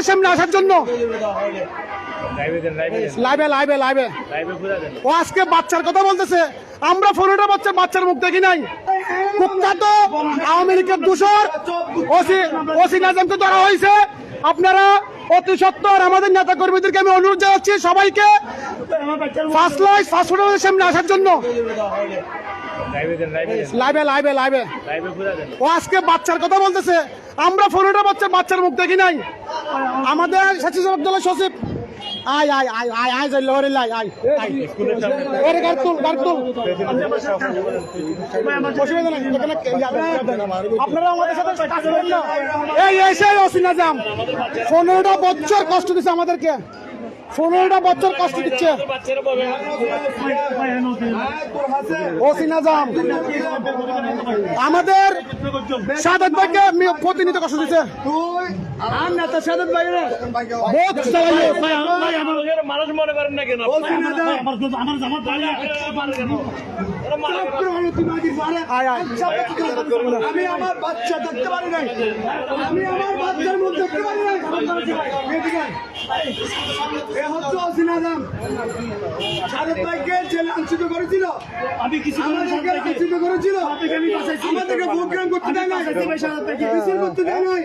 সামনে আসার জন্য ও আজকে বাচ্চার কথা বলতেছে। আমরা 15টা বাচ্চার মুখ দেখি নাই। কুখ্যাত আওয়ামী লীগের দূষর ওসি নাজমকে ধরা হয়েছে। আপনারা অতি সত্বর আমাদের নেতা কর্মীদেরকে আমি অনুরোধ জানাচ্ছি সবাইকে সামনে আসার জন্য। ও আজকে বাচ্চার কথা বলতেছে। আমরা 15টা বাচ্চার মুখ দেখি নাই। আমাদের সচিব সচিব আয় আয় আয় আয় আয় যাই লহরে লাই আয় আয় ওরে গারতুল আপনারা আমাদের সাথে কাজ করেন না। এই এসে ওসি নাজম 15টা বছর কষ্ট দিচ্ছে আমাদেরকে। 15টা বছর কষ্ট দিচ্ছে ওসি নাজম। আমাদের সাদাত ভাইকে প্রতিনিধি কষ্ট দিচ্ছে। মানুষ মনে করেন না কেন? আমি আমার বাচ্চা দেখতে পারি নাই। আমি আমার বাচ্চার মুখ দেখতে পারি নাই। সাদাত ভাইকে জেলে লাঞ্ছিত করেছিল। আমি কিছু লাঞ্ছিত করেছিল। আমাদেরকে প্রোগ্রাম করতে দেয় না, মিছিল করতে দেয় নাই।